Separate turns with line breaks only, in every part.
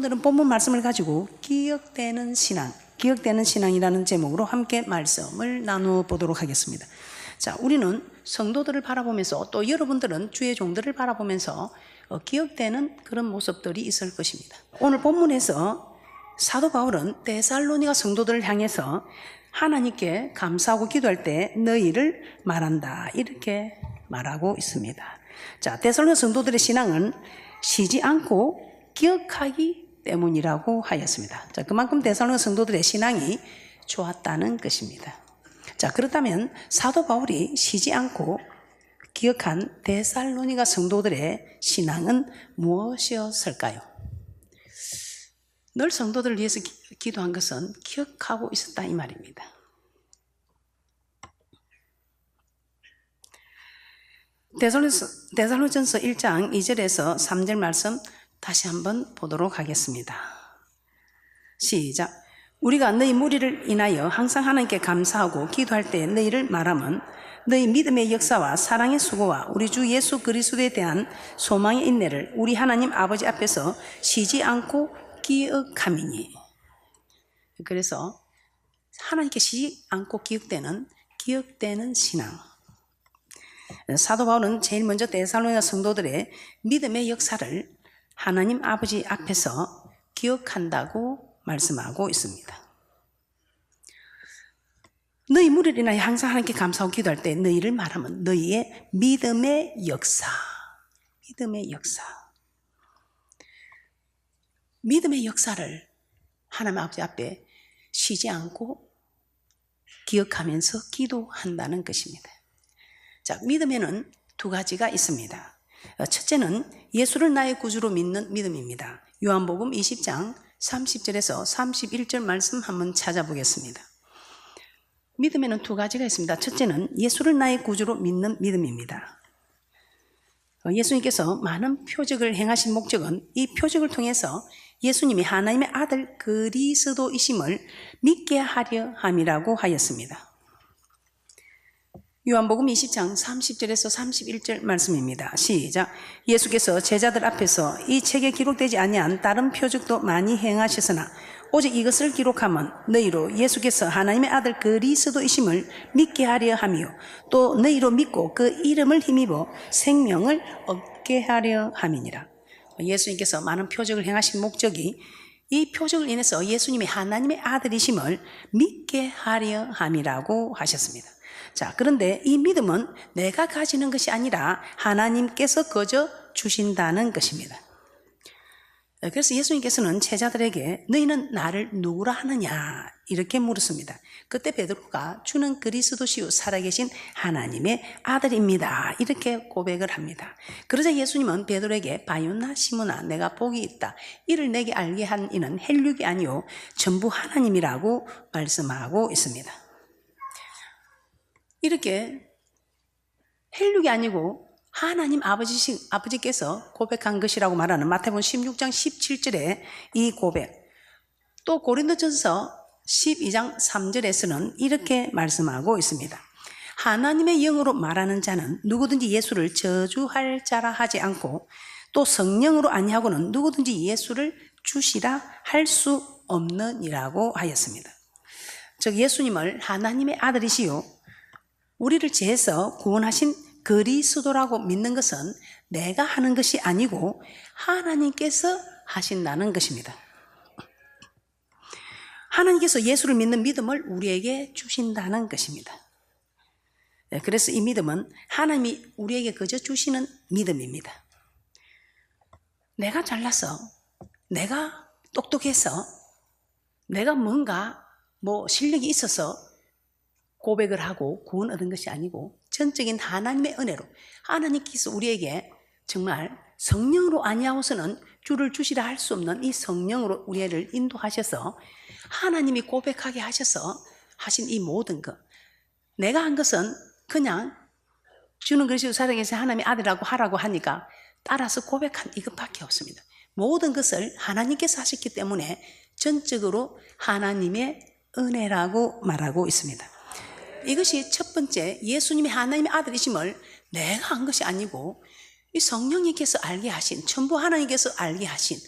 오늘은 본문 말씀을 가지고 기억되는 신앙, 기억되는 신앙이라는 제목으로 함께 말씀을 나누어 보도록 하겠습니다. 자, 우리는 성도들을 바라보면서 또 여러분들은 주의 종들을 바라보면서 기억되는 그런 모습들이 있을 것입니다. 오늘 본문에서 사도 바울은 데살로니가 성도들을 향해서 하나님께 감사하고 기도할 때 너희를 말한다, 이렇게 말하고 있습니다. 자, 데살로니가 성도들의 신앙은 쉬지 않고 기억하기 때문이라고 하였습니다. 자, 그만큼 데살로니가 성도들의 신앙이 좋았다는 것입니다. 자, 그렇다면 사도 바울이 쉬지 않고 기억한 데살로니가 성도들의 신앙은 무엇이었을까요? 늘 성도들을 위해서 기도한 것은 기억하고 있었다, 이 말입니다. 데살로니전서 1장 2절에서 3절 말씀 다시 한번 보도록 하겠습니다. 시작. 우리가 너희 무리를 인하여 항상 하나님께 감사하고 기도할 때 너희를 말하면 너희 믿음의 역사와 사랑의 수고와 우리 주 예수 그리스도에 대한 소망의 인내를 우리 하나님 아버지 앞에서 쉬지 않고 기억함이니. 그래서 하나님께 쉬지 않고 기억되는 신앙. 사도 바울은 제일 먼저 데살로니가 성도들의 믿음의 역사를 하나님 아버지 앞에서 기억한다고 말씀하고 있습니다. 너희 무리를 인하여 항상 하나님께 감사하고 기도할 때 너희를 말하면 너희의 믿음의 역사, 믿음의 역사를 하나님 아버지 앞에 쉬지 않고 기억하면서 기도한다는 것입니다. 자, 믿음에는 두 가지가 있습니다. 첫째는 예수를 나의 구주로 믿는 믿음입니다. 요한복음 20장 30절에서 31절 말씀 한번 찾아보겠습니다. 믿음에는 두 가지가 있습니다. 첫째는 예수를 나의 구주로 믿는 믿음입니다. 예수님께서 많은 표적을 행하신 목적은 이 표적을 통해서 예수님이 하나님의 아들 그리스도이심을 믿게 하려 함이라고 하였습니다. 요한복음 20장 30절에서 31절 말씀입니다. 시작. 예수께서 제자들 앞에서 이 책에 기록되지 아니한 다른 표적도 많이 행하셨으나 오직 이것을 기록하면 너희로 예수께서 하나님의 아들 그리스도이심을 믿게 하려 함이요 또 너희로 믿고 그 이름을 힘입어 생명을 얻게 하려 함이니라. 예수님께서 많은 표적을 행하신 목적이 이 표적을 인해서 예수님이 하나님의 아들이심을 믿게 하려 함이라고 하셨습니다. 자, 그런데 이 믿음은 내가 가지는 것이 아니라 하나님께서 거저 주신다는 것입니다. 그래서 예수님께서는 제자들에게 너희는 나를 누구라 하느냐 이렇게 물었습니다. 그때 베드로가 주는 그리스도시요 살아계신 하나님의 아들입니다 이렇게 고백을 합니다. 그러자 예수님은 베드로에게 바요나 시몬아 내가 복이 있다. 이를 내게 알게 한 이는 헬육이 아니요 전부 하나님이라고 말씀하고 있습니다. 이렇게 헬육이 아니고 하나님 아버지께서 고백한 것이라고 말하는 마태복음 16장 17절에 이 고백, 또 고린도전서 12장 3절에서는 이렇게 말씀하고 있습니다. 하나님의 영으로 말하는 자는 누구든지 예수를 저주할 자라 하지 않고 또 성령으로 아니하고는 누구든지 예수를 주시라 할 수 없느니라고 하였습니다. 즉 예수님을 하나님의 아들이시요 우리를 죄에서 구원하신 그리스도라고 믿는 것은 내가 하는 것이 아니고 하나님께서 하신다는 것입니다. 하나님께서 예수를 믿는 믿음을 우리에게 주신다는 것입니다. 그래서 이 믿음은 하나님이 우리에게 그저 주시는 믿음입니다. 내가 잘나서, 내가 똑똑해서, 내가 뭔가 실력이 있어서 고백을 하고 구원 얻은 것이 아니고 전적인 하나님의 은혜로 하나님께서 우리에게 정말 성령으로 아니하고서는 주를 주시라 할 수 없는 이 성령으로 우리를 인도하셔서 하나님이 고백하게 하셔서 하신 이 모든 것, 내가 한 것은 그냥 주는 그리스도 살아계신 하나님의 아들이라고 하라고 하니까 따라서 고백한 이것밖에 없습니다. 모든 것을 하나님께서 하셨기 때문에 전적으로 하나님의 은혜라고 말하고 있습니다. 이것이 첫 번째, 예수님이 하나님의 아들이심을 내가 한 것이 아니고 이 성령님께서 알게 하신, 전부 하나님께서 알게 하신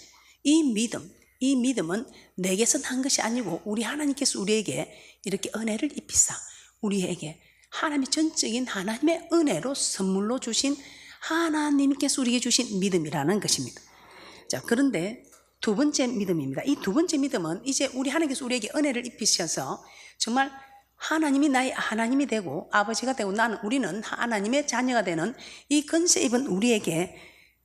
이 믿음, 이 믿음은 내게서 난 것이 아니고 우리 하나님께서 우리에게 이렇게 은혜를 입히사 우리에게 하나님의 전적인 하나님의 은혜로 선물로 주신 하나님께서 우리에게 주신 믿음이라는 것입니다. 자, 그런데 두 번째 믿음입니다. 이 두 번째 믿음은 이제 우리 하나님께서 우리에게 은혜를 입히셔서 정말 하나님이 나의 하나님이 되고 아버지가 되고 우리는 하나님의 자녀가 되는 이 권세 입은 우리에게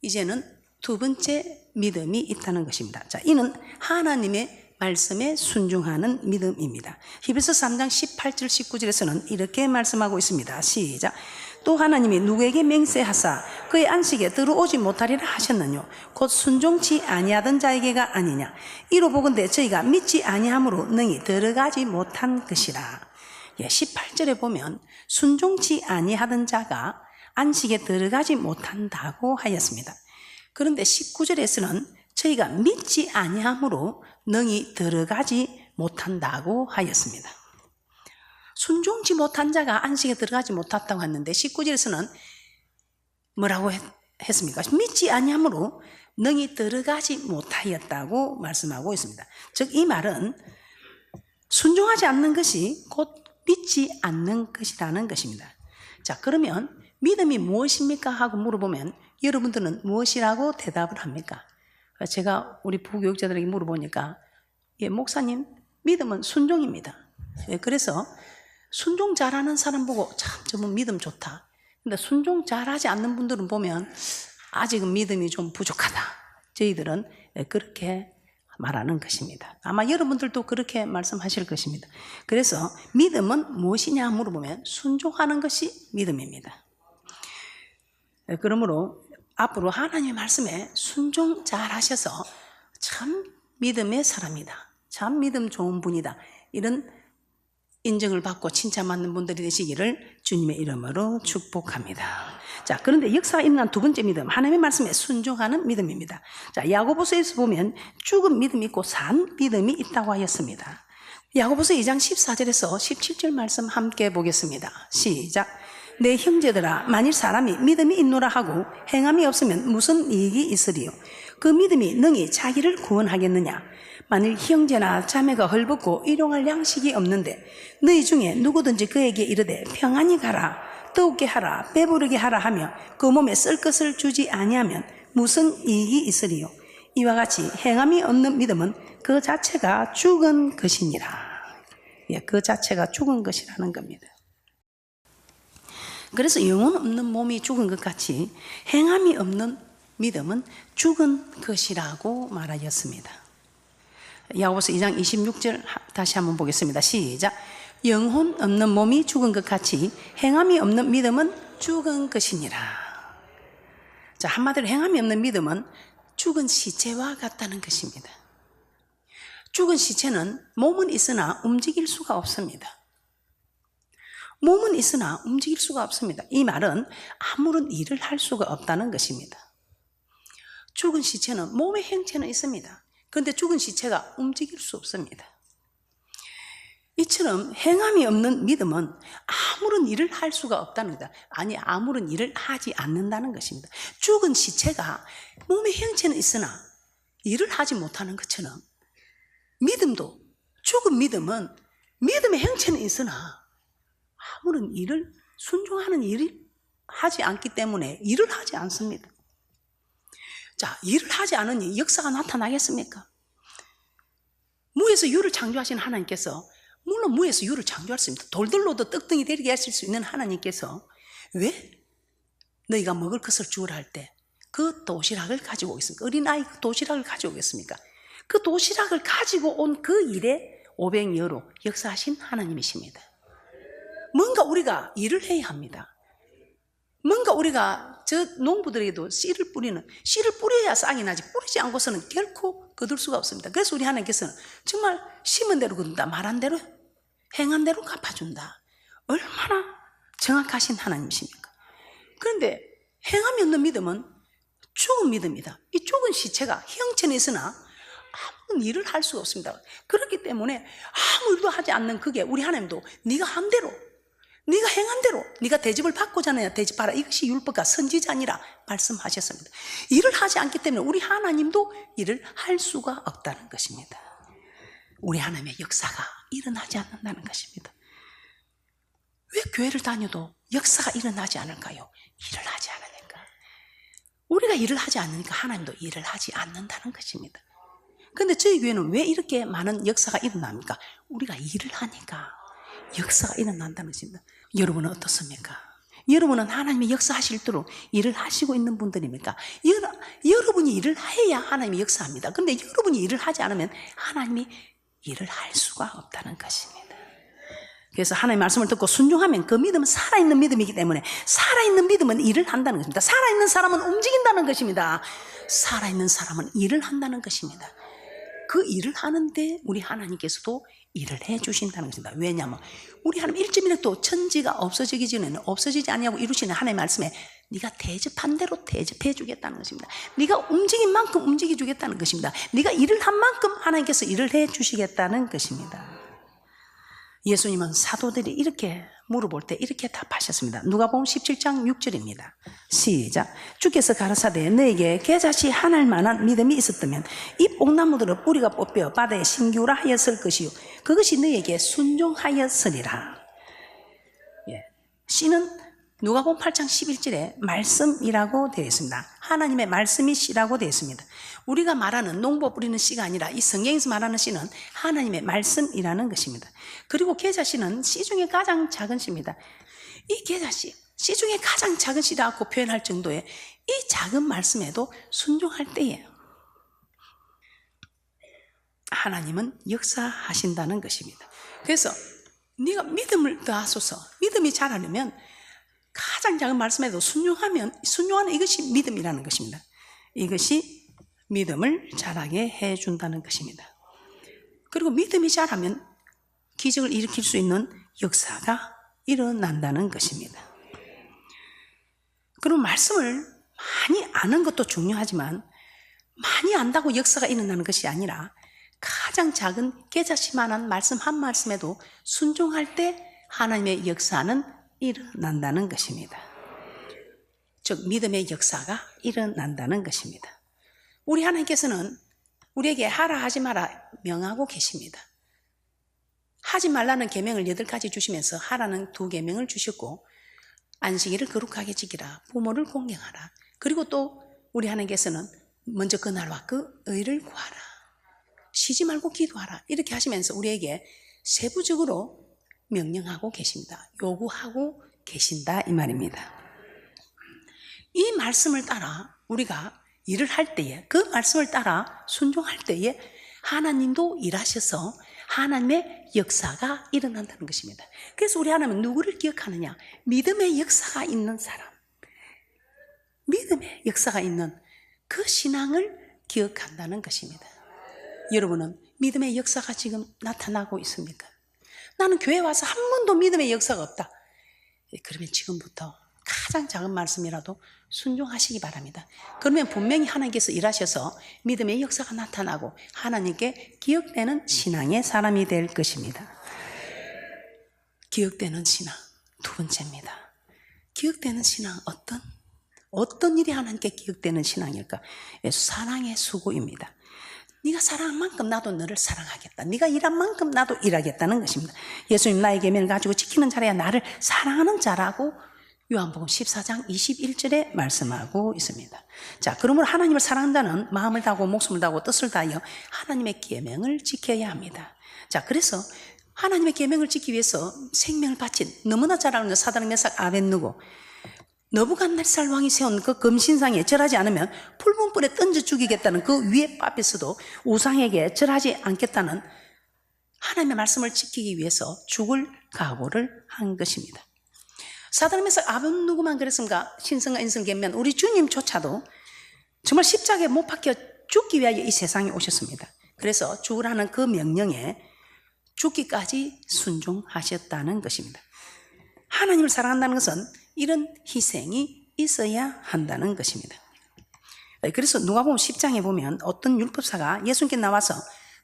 이제는 두 번째 믿음이 있다는 것입니다. 자, 이는 하나님의 말씀에 순종하는 믿음입니다. 히브리서 3장 18절 19절에서는 이렇게 말씀하고 있습니다. 시작. 또 하나님이 누구에게 맹세하사 그의 안식에 들어오지 못하리라 하셨느뇨 곧 순종치 아니하던 자에게가 아니냐 이로 보건대 저희가 믿지 아니함으로 능히 들어가지 못한 것이라. 18절에 보면 순종치 아니하던 자가 안식에 들어가지 못한다고 하였습니다. 그런데 19절에서는 저희가 믿지 아니함으로 능히 들어가지 못한다고 하였습니다. 순종치 못한 자가 안식에 들어가지 못했다고 했는데 19절에서는 뭐라고 했습니까? 믿지 아니함으로 능히 들어가지 못하였다고 말씀하고 있습니다. 즉 이 말은 순종하지 않는 것이 곧 믿지 않는 것이라는 것입니다. 자, 그러면 믿음이 무엇입니까? 하고 물어보면 여러분들은 무엇이라고 대답을 합니까? 제가 우리 부교육자들에게 물어보니까 목사님 믿음은 순종입니다. 그래서 순종 잘하는 사람 보고 참 저분 믿음 좋다. 근데 순종 잘하지 않는 분들은 보면 아직은 믿음이 좀 부족하다. 저희들은 그렇게 말하는 것입니다. 아마 여러분들도 그렇게 말씀하실 것입니다. 그래서 믿음은 무엇이냐 물어보면 순종하는 것이 믿음입니다. 그러므로 앞으로 하나님의 말씀에 순종 잘 하셔서 참 믿음의 사람이다. 참 믿음 좋은 분이다. 이런 인정을 받고 칭찬받는 분들이 되시기를 주님의 이름으로 축복합니다. 자, 그런데 역사가 일어난 두 번째 믿음, 하나님의 말씀에 순종하는 믿음입니다. 자, 야고보서에서 보면 죽은 믿음이 있고 산 믿음이 있다고 하였습니다. 야고보서 2장 14절에서 17절 말씀 함께 보겠습니다. 시작. 내 형제들아 만일 사람이 믿음이 있노라 하고 행함이 없으면 무슨 이익이 있으리요? 그 믿음이 능히 자기를 구원하겠느냐? 만일 형제나 자매가 헐벗고 일용할 양식이 없는데 너희 중에 누구든지 그에게 이르되 평안히 가라 뜨겁게 하라 배부르게 하라 하며 그 몸에 쓸 것을 주지 아니하면 무슨 이익이 있으리요? 이와 같이 행함이 없는 믿음은 그 자체가 죽은 것이니라. 그 자체가 죽은 것이라는 겁니다. 그래서 영혼 없는 몸이 죽은 것 같이 행함이 없는 믿음은 죽은 것이라고 말하였습니다. 야고보서 2장 26절 다시 한번 보겠습니다. 시작. 영혼 없는 몸이 죽은 것 같이 행함이 없는 믿음은 죽은 것이니라. 자, 한마디로 행함이 없는 믿음은 죽은 시체와 같다는 것입니다. 죽은 시체는 몸은 있으나 움직일 수가 없습니다. 몸은 있으나 움직일 수가 없습니다. 이 말은 아무런 일을 할 수가 없다는 것입니다. 죽은 시체는 몸의 형체는 있습니다. 그런데 죽은 시체가 움직일 수 없습니다. 이처럼 행함이 없는 믿음은 아무런 일을 할 수가 없다는 거다. 아니, 아무런 일을 하지 않는다는 것입니다. 죽은 시체가 몸의 형체는 있으나 일을 하지 못하는 것처럼 믿음도, 죽은 믿음은 믿음의 형체는 있으나 아무런 일을, 순종하는 일을 하지 않기 때문에 일을 하지 않습니다. 자, 일을 하지 않으니 역사가 나타나겠습니까? 무에서 유를 창조하신 하나님께서, 물론 무에서 유를 창조할 수 있습니다. 돌들로도 떡덩이 되게 하실 수 있는 하나님께서 왜 너희가 먹을 것을 주우라 할 때 그 도시락을 가지고 오겠습니까? 어린아이 그 도시락을 가지고 오겠습니까? 그 도시락을 가지고 온 그 일에 오병이어로 역사하신 하나님이십니다. 뭔가 우리가 일을 해야 합니다. 뭔가 우리가 저 농부들에게도 씨를 뿌려야 싹이 나지 뿌리지 않고서는 결코 거둘 수가 없습니다. 그래서 우리 하나님께서는 정말 심은 대로 거둔다, 말한 대로 행한 대로 갚아준다. 얼마나 정확하신 하나님이십니까? 그런데 행함이 없는 믿음은 죽은 믿음이다. 이 죽은 시체가 형체는 있으나 아무 일을 할 수가 없습니다. 그렇기 때문에 아무 일도 하지 않는 그게 우리 하나님도 네가 한 대로 네가 행한 대로 네가 대접을 받고자 하느냐 대접하라. 이것이 율법과 선지자니라 말씀하셨습니다. 일을 하지 않기 때문에 우리 하나님도 일을 할 수가 없다는 것입니다. 우리 하나님의 역사가 일어나지 않는다는 것입니다. 왜 교회를 다녀도 역사가 일어나지 않을까요? 일을 하지 않으니까. 우리가 일을 하지 않으니까 하나님도 일을 하지 않는다는 것입니다. 그런데 저희 교회는 왜 이렇게 많은 역사가 일어납니까? 우리가 일을 하니까 역사가 일어난다는 것입니다. 여러분은 어떻습니까? 여러분은 하나님의 역사하실 대로 일을 하시고 있는 분들입니까? 여러분이 일을 해야 하나님이 역사합니다. 그런데 여러분이 일을 하지 않으면 하나님이 일을 할 수가 없다는 것입니다. 그래서 하나님의 말씀을 듣고 순종하면 그 믿음은 살아있는 믿음이기 때문에 살아있는 믿음은 일을 한다는 것입니다. 살아있는 사람은 움직인다는 것입니다. 살아있는 사람은 일을 한다는 것입니다. 그 일을 하는데 우리 하나님께서도 일을 해주신다는 것입니다. 왜냐하면 우리 하나님 1.1획도 천지가 없어지기 전에는 없어지지 아니하고 이루시는 하나님의 말씀에 네가 대접한 대로 대접해 주겠다는 것입니다. 네가 움직인 만큼 움직여 주겠다는 것입니다. 네가 일을 한 만큼 하나님께서 일을 해 주시겠다는 것입니다. 예수님은 사도들이 이렇게 물어볼 때 이렇게 답하셨습니다. 누가복음 17장 6절입니다. 시작. 주께서 가라사대 너에게 겨자씨 하나일 만한 믿음이 있었다면 이 뽕나무들을 뿌리가 뽑혀 바다에 심기우라 하였을 것이요 그것이 너에게 순종하였으리라. 씨는 누가복음 8장 11절에 말씀이라고 되어 있습니다. 하나님의 말씀이 씨라고 되어 있습니다. 우리가 말하는 농부 뿌리는 씨가 아니라 이 성경에서 말하는 씨는 하나님의 말씀이라는 것입니다. 그리고 겨자씨는 씨 중에 가장 작은 씨입니다. 이 겨자씨, 씨 중에 가장 작은 씨라고 표현할 정도의 이 작은 말씀에도 순종할 때에 하나님은 역사하신다는 것입니다. 그래서 네가 믿음을 더하소서. 믿음이 자라려면 가장 작은 말씀에도 순종하는 이것이 믿음이라는 것입니다. 이것이 믿음을 자라게 해준다는 것입니다. 그리고 믿음이 자라면 기적을 일으킬 수 있는 역사가 일어난다는 것입니다. 그럼 말씀을 많이 아는 것도 중요하지만 많이 안다고 역사가 일어나는 것이 아니라 가장 작은 겨자씨만한 말씀 한 말씀에도 순종할 때 하나님의 역사는 일어난다는 것입니다. 즉 믿음의 역사가 일어난다는 것입니다. 우리 하나님께서는 우리에게 하라 하지 마라 명하고 계십니다. 하지 말라는 계명을 8가지 주시면서 하라는 2계명을 주셨고 안식일을 거룩하게 지키라, 부모를 공경하라. 그리고 또 우리 하나님께서는 먼저 그 날과 그 의를 구하라, 쉬지 말고 기도하라 이렇게 하시면서 우리에게 세부적으로 명령하고 계십니다. 요구하고 계신다 이 말입니다. 이 말씀을 따라 우리가 일을 할 때에 그 말씀을 따라 순종할 때에 하나님도 일하셔서 하나님의 역사가 일어난다는 것입니다. 그래서 우리 하나님은 누구를 기억하느냐? 믿음의 역사가 있는 사람, 믿음의 역사가 있는 그 신앙을 기억한다는 것입니다. 여러분은 믿음의 역사가 지금 나타나고 있습니까? 나는 교회 와서 한 번도 믿음의 역사가 없다. 그러면 지금부터 가장 작은 말씀이라도 순종하시기 바랍니다. 그러면 분명히 하나님께서 일하셔서 믿음의 역사가 나타나고 하나님께 기억되는 신앙의 사람이 될 것입니다. 기억되는 신앙 두 번째입니다. 기억되는 신앙 어떤 일이 하나님께 기억되는 신앙일까? 사랑의 수고입니다. 네가 사랑한 만큼 나도 너를 사랑하겠다. 네가 일한 만큼 나도 일하겠다는 것입니다. 예수님 나의 계명을 가지고 지키는 자라야 나를 사랑하는 자라고 요한복음 14장 21절에 말씀하고 있습니다. 자, 그러므로 하나님을 사랑한다는 마음을 다하고 목숨을 다하고 뜻을 다하여 하나님의 계명을 지켜야 합니다. 자, 그래서 하나님의 계명을 지키기 위해서 생명을 바친 너무나 잘 아는 사드락 메삭 아벳느고 너부갓네살 왕이 세운 그 금신상에 절하지 않으면 붉은 불에 던져 죽이겠다는 그 위에 앞에서도 우상에게 절하지 않겠다는 하나님의 말씀을 지키기 위해서 죽을 각오를 한 것입니다. 사드락 메삭 아벳느고만 그랬습니까? 신성과 인성을 겸비한 우리 주님조차도 정말 십자가에 못 박혀 죽기 위하여 이 세상에 오셨습니다. 그래서 죽으라는 그 명령에 죽기까지 순종하셨다는 것입니다. 하나님을 사랑한다는 것은 이런 희생이 있어야 한다는 것입니다. 그래서 누가복음 10장에 보면 어떤 율법사가 예수님께 나와서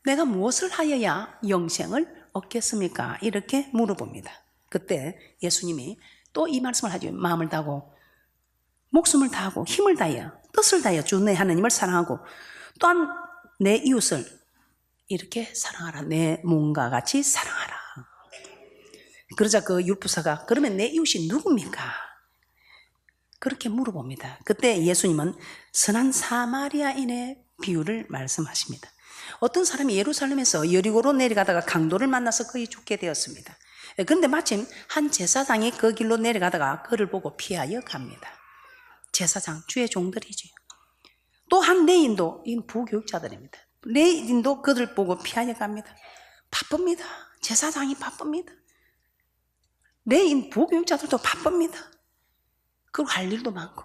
내가 무엇을 하여야 영생을 얻겠습니까? 이렇게 물어봅니다. 그때 예수님이 또 이 말씀을 하죠. 마음을 다하고 목숨을 다하고 힘을 다하여 뜻을 다하여 주 내 하나님을 사랑하고 또한 내 이웃을 이렇게 사랑하라. 내 몸과 같이 사랑하라. 그러자 그 율법사가 그러면 내 이웃이 누굽니까? 그렇게 물어봅니다. 그때 예수님은 선한 사마리아인의 비유를 말씀하십니다. 어떤 사람이 예루살렘에서 여리고로 내려가다가 강도를 만나서 거의 죽게 되었습니다. 그런데 마침 한 제사장이 그 길로 내려가다가 그를 보고 피하여 갑니다. 제사장, 주의 종들이지. 또 한 레인도, 이 부교육자들입니다. 레인도 그들 보고 피하여 갑니다. 바쁩니다. 제사장이 바쁩니다. 레인 부교육자들도 바쁩니다. 그리고 할 일도 많고.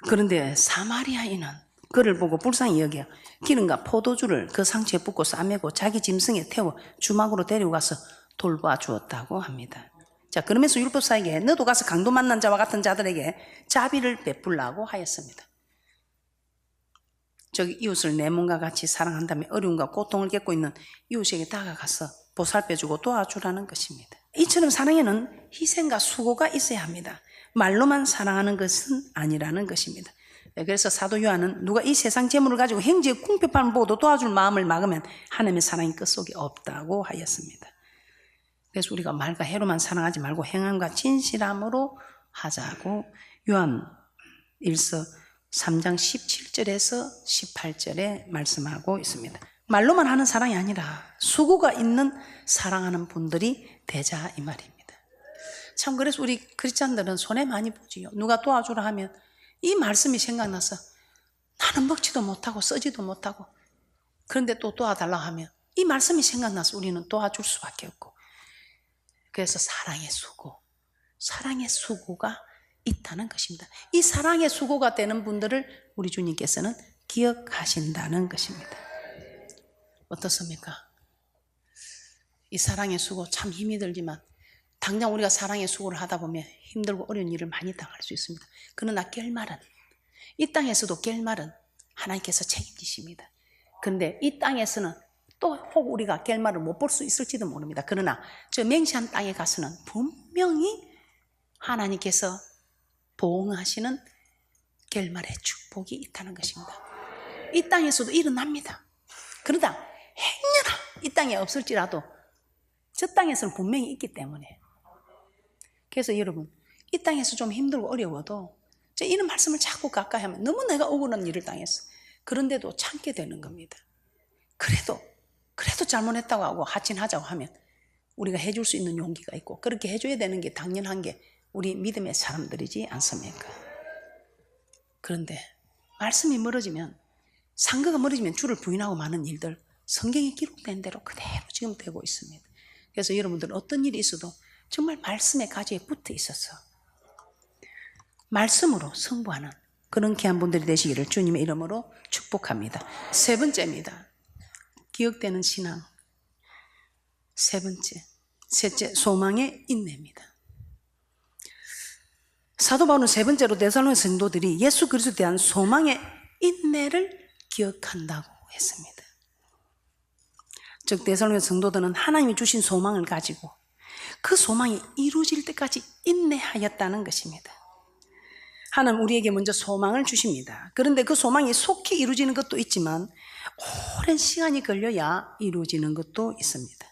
그런데 사마리아인은 그를 보고 불쌍히 여겨 기름과 포도주를 그 상처에 붓고 싸매고 자기 짐승에 태워 주막으로 데려가서 돌봐 주었다고 합니다. 자, 그러면서 율법사에게 너도 가서 강도 만난 자와 같은 자들에게 자비를 베풀라고 하였습니다. 저기 이웃을 내 몸과 같이 사랑한다며 어려움과 고통을 겪고 있는 이웃에게 다가가서 보살펴주고 도와주라는 것입니다. 이처럼 사랑에는 희생과 수고가 있어야 합니다. 말로만 사랑하는 것은 아니라는 것입니다. 그래서 사도 요한은 누가 이 세상 재물을 가지고 행지의 궁핍함을 보고도 도와줄 마음을 막으면 하나님의 사랑이 끝속에 없다고 하였습니다. 그래서 우리가 말과 해로만 사랑하지 말고 행함과 진실함으로 하자고 요한 1서 3장 17절에서 18절에 말씀하고 있습니다. 말로만 하는 사랑이 아니라 수고가 있는 사랑하는 분들이 되자 이 말입니다. 참 그래서 우리 크리스찬들은 손해 많이 보지요. 누가 도와주라 하면 이 말씀이 생각나서 나는 먹지도 못하고 쓰지도 못하고 그런데 또 도와달라 하면 이 말씀이 생각나서 우리는 도와줄 수밖에 없고 그래서 사랑의 수고가 있다는 것입니다. 이 사랑의 수고가 되는 분들을 우리 주님께서는 기억하신다는 것입니다. 어떻습니까? 이 사랑의 수고 참 힘이 들지만 당장 우리가 사랑의 수고를 하다 보면 힘들고 어려운 일을 많이 당할 수 있습니다. 그러나 결말은 이 땅에서도 결말은 하나님께서 책임지십니다. 그런데 이 땅에서는 또 혹 우리가 결말을 못 볼 수 있을지도 모릅니다. 그러나 저 맹세한 땅에 가서는 분명히 하나님께서 보응하시는 결말의 축복이 있다는 것입니다. 이 땅에서도 일어납니다. 그러다 행여나 이 땅에 없을지라도 저 땅에서는 분명히 있기 때문에 그래서 여러분 이 땅에서 좀 힘들고 어려워도 이런 말씀을 자꾸 가까이 하면 너무 내가 억울한 일을 당했어. 그런데도 참게 되는 겁니다. 그래도 잘못했다고 하고 하친하자고 하면 우리가 해줄 수 있는 용기가 있고 그렇게 해줘야 되는 게 당연한 게 우리 믿음의 사람들이지 않습니까? 그런데 말씀이 멀어지면 상거가 멀어지면 주를 부인하고 많은 일들 성경에 기록된 대로 그대로 지금 되고 있습니다. 그래서 여러분들은 어떤 일이 있어도 정말 말씀의 가지에 붙어 있어서 말씀으로 승부하는 그런 귀한 분들이 되시기를 주님의 이름으로 축복합니다. 세 번째입니다. 기억되는 신앙. 셋째, 소망의 인내입니다. 사도 바울은 세 번째로 데살로니가 성도들이 예수 그리스도에 대한 소망의 인내를 기억한다고 했습니다. 즉 데살로니가 성도들은 하나님이 주신 소망을 가지고 그 소망이 이루어질 때까지 인내하였다는 것입니다. 하나님 우리에게 먼저 소망을 주십니다. 그런데 그 소망이 속히 이루어지는 것도 있지만 오랜 시간이 걸려야 이루어지는 것도 있습니다.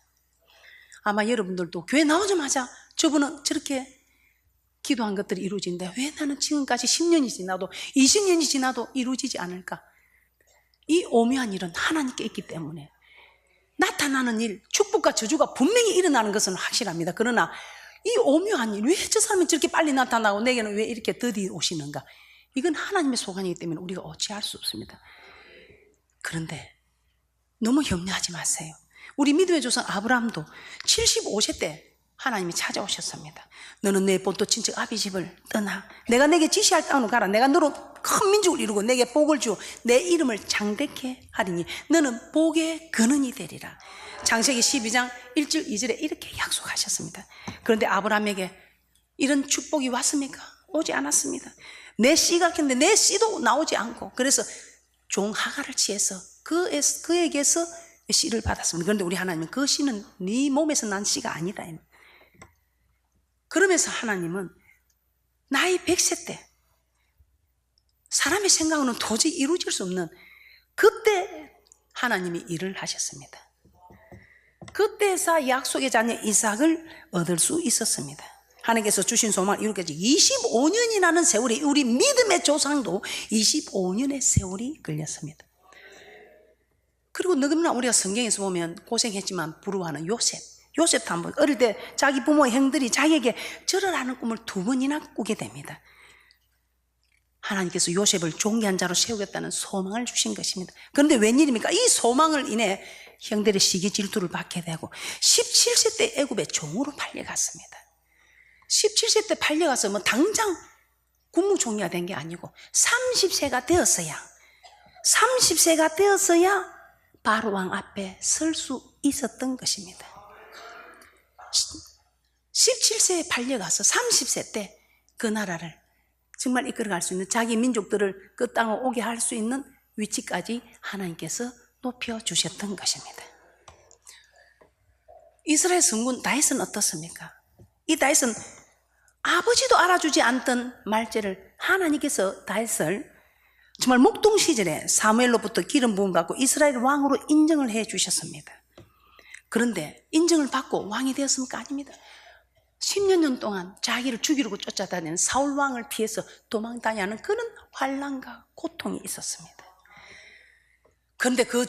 아마 여러분들도 교회 나오자마자 저분은 저렇게 기도한 것들이 이루어진데 왜 나는 지금까지 10년이 지나도 20년이 지나도 이루어지지 않을까? 이 오묘한 일은 하나님께 있기 때문에 나타나는 일, 축복과 저주가 분명히 일어나는 것은 확실합니다. 그러나 이 오묘한 일, 왜 저 사람이 저렇게 빨리 나타나고 내게는 왜 이렇게 더디 오시는가? 이건 하나님의 소관이기 때문에 우리가 어찌할 수 없습니다. 그런데 너무 염려하지 마세요. 우리 믿음의 조상 아브라함도 75세 때 하나님이 찾아오셨습니다. 너는 내 본토 친척 아비 집을 떠나 내가 내게 지시할 땅으로 가라. 내가 너로 큰 민족을 이루고 내게 복을 주어 내 이름을 장대케 하리니 너는 복의 근원이 되리라. 창세기 12장 1절 2절에 이렇게 약속하셨습니다. 그런데 아브라함에게 이런 축복이 왔습니까? 오지 않았습니다. 내 씨가 켰는데 내 씨도 나오지 않고 그래서 종 하갈을 취해서 그에게서 씨를 받았습니다. 그런데 우리 하나님은 그 씨는 네 몸에서 난 씨가 아니다. 그러면서 하나님은 나이 100세 때 사람의 생각으로는 도저히 이루어질 수 없는 그때 하나님이 일을 하셨습니다. 그때서 약속의 자녀 이삭을 얻을 수 있었습니다. 하나님께서 주신 소망을 이루기까지 25년이라는 세월이, 우리 믿음의 조상도 25년의 세월이 걸렸습니다. 그리고 너무나 우리가 성경에서 보면 고생했지만 부러워하는 요셉도 한번 어릴 때 자기 부모의 형들이 자기에게 절을 하는 꿈을 2번이나 꾸게 됩니다. 하나님께서 요셉을 존귀한 자로 세우겠다는 소망을 주신 것입니다. 그런데 웬일입니까? 이 소망을 인해 형들의 시기 질투를 받게 되고 17세 때 애굽의 종으로 팔려갔습니다. 17세 때 팔려가서 뭐 당장 국무총리가 된 게 아니고 30세가 되었어야 바로 왕 앞에 설 수 있었던 것입니다. 17세에 팔려가서 30세 때 그 나라를 정말 이끌어갈 수 있는, 자기 민족들을 그 땅에 오게 할 수 있는 위치까지 하나님께서 높여주셨던 것입니다. 이스라엘 성군 다윗은 어떻습니까? 이 다윗은 아버지도 알아주지 않던 말죄를 하나님께서 다윗을 정말 목동 시절에 사무엘로부터 기름 부음 받고 이스라엘 왕으로 인정을 해 주셨습니다. 그런데 인정을 받고 왕이 되었습니까? 아닙니다. 10년 년 동안 자기를 죽이려고 쫓아다니는 사울 왕을 피해서 도망다니는 그런 환난과 고통이 있었습니다. 그런데 그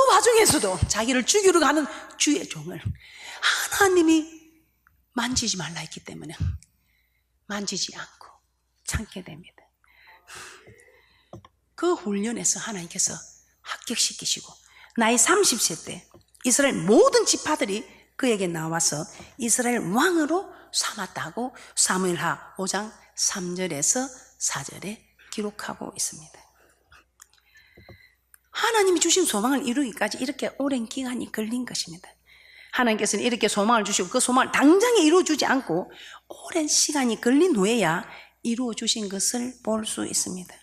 와중에서도 자기를 죽이려고 하는 주의 종을 하나님이 만지지 말라 했기 때문에 만지지 않고 참게 됩니다. 그 훈련에서 하나님께서 합격시키시고 나이 30세 때 이스라엘 모든 지파들이 그에게 나와서 이스라엘 왕으로 삼았다고 사무엘하 5장 3절에서 4절에 기록하고 있습니다. 하나님이 주신 소망을 이루기까지 이렇게 오랜 기간이 걸린 것입니다. 하나님께서는 이렇게 소망을 주시고 그 소망을 당장에 이루어주지 않고 오랜 시간이 걸린 후에야 이루어주신 것을 볼 수 있습니다.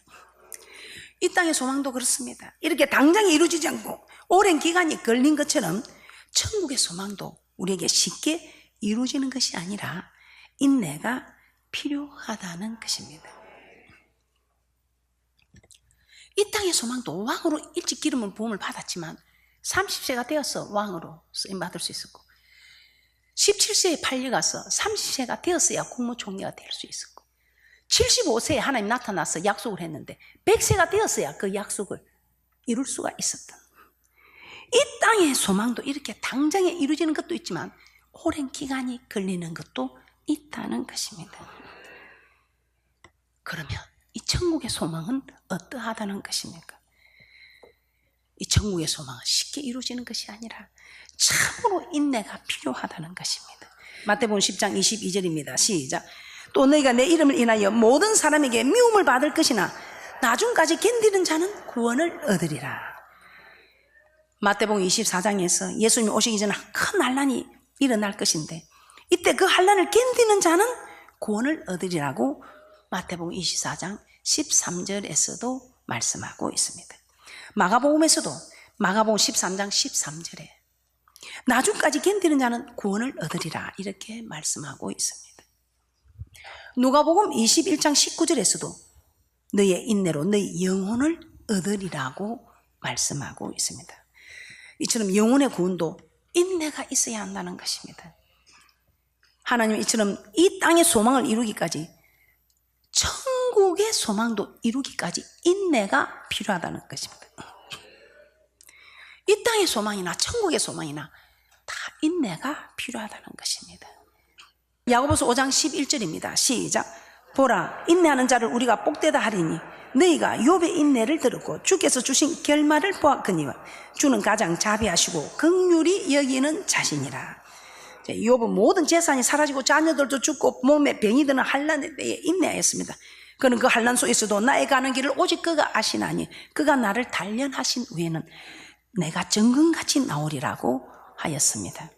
이 땅의 소망도 그렇습니다. 이렇게 당장에 이루어지지 않고 오랜 기간이 걸린 것처럼 천국의 소망도 우리에게 쉽게 이루어지는 것이 아니라 인내가 필요하다는 것입니다. 이 땅의 소망도 왕으로 일찍 기름을 부음을 받았지만 30세가 되어서 왕으로 쓰임받을 수 있었고 17세에 팔려가서 30세가 되었어야 국무총리가 될 수 있었고 75세에 하나님 나타나서 약속을 했는데 100세가 되었어야 그 약속을 이룰 수가 있었던, 이 땅의 소망도 이렇게 당장에 이루어지는 것도 있지만 오랜 기간이 걸리는 것도 있다는 것입니다. 그러면 이 천국의 소망은 어떠하다는 것입니까? 이 천국의 소망은 쉽게 이루어지는 것이 아니라 참으로 인내가 필요하다는 것입니다. 마태복음 10장 22절입니다. 시작. 또 너희가 내 이름을 인하여 모든 사람에게 미움을 받을 것이나 나중까지 견디는 자는 구원을 얻으리라. 마태복음 24장에서 예수님이 오시기 전에 큰 환난이 일어날 것인데 이때 그 환난을 견디는 자는 구원을 얻으리라고 마태복음 24장 13절에서도 말씀하고 있습니다. 마가복음에서도 마가복음 13장 13절에 나중까지 견디는 자는 구원을 얻으리라 이렇게 말씀하고 있습니다. 누가복음 21장 19절에서도 너희의 인내로 너희 영혼을 얻으리라고 말씀하고 있습니다. 이처럼 영혼의 구원도 인내가 있어야 한다는 것입니다. 하나님은 이처럼 이 땅의 소망을 이루기까지 천국의 소망도 이루기까지 인내가 필요하다는 것입니다. 이 땅의 소망이나 천국의 소망이나 다 인내가 필요하다는 것입니다. 야고보서 5장 11절입니다. 시작. 보라, 인내하는 자를 우리가 복되다 하리니 너희가 욥의 인내를 들었고 주께서 주신 결말을 보았거니와 주는 가장 자비하시고 긍휼히 여기는 자신이라. 욥은 모든 재산이 사라지고 자녀들도 죽고 몸에 병이 드는 환난의 때에 인내하였습니다. 그는 그 환난 속에서도 나의 가는 길을 오직 그가 아시나니 그가 나를 단련하신 후에는 내가 정금같이 나오리라고 하였습니다.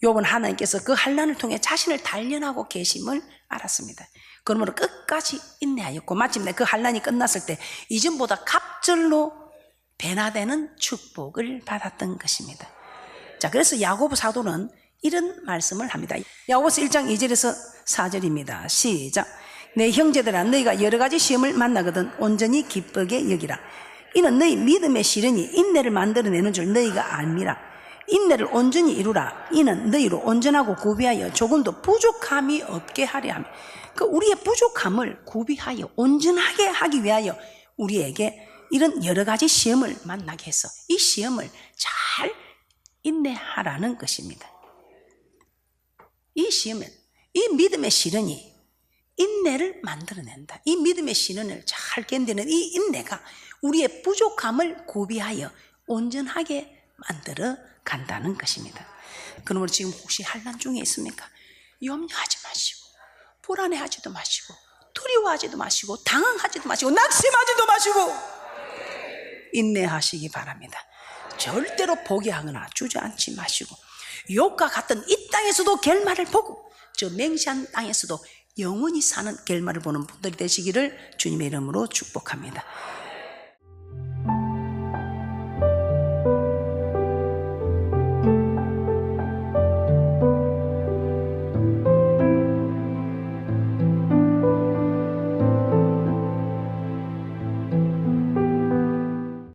욥은 하나님께서 그 환난을 통해 자신을 단련하고 계심을 알았습니다. 그러므로 끝까지 인내하였고 마침내 그 환난이 끝났을 때 이전보다 갑절로 변화되는 축복을 받았던 것입니다. 자, 그래서 야고보 사도는 이런 말씀을 합니다. 야고보서 1장 2절에서 4절입니다. 시작. 내 형제들아, 너희가 여러 가지 시험을 만나거든 온전히 기쁘게 여기라. 이는 너희 믿음의 시련이 인내를 만들어내는 줄 너희가 알미라. 인내를 온전히 이루라. 이는 너희로 온전하고 구비하여 조금도 부족함이 없게 하려 함이라. 그 우리의 부족함을 구비하여 온전하게 하기 위하여 우리에게 이런 여러 가지 시험을 만나게 해서 이 시험을 잘 인내하라는 것입니다. 이 시험은, 이 믿음의 시련이 인내를 만들어낸다. 이 믿음의 시련을 잘 견디는 이 인내가 우리의 부족함을 구비하여 온전하게 만들어 간다는 것입니다. 그러므로 지금 혹시 환난 중에 있습니까? 염려하지 마시고, 불안해하지도 마시고, 두려워하지도 마시고, 당황하지도 마시고, 낙심하지도 마시고 인내하시기 바랍니다. 절대로 포기하거나 주저앉지 마시고, 욕과 같은 이 땅에서도 결말을 보고 저 맹세한 땅에서도 영원히 사는 결말을 보는 분들이 되시기를 주님의 이름으로 축복합니다.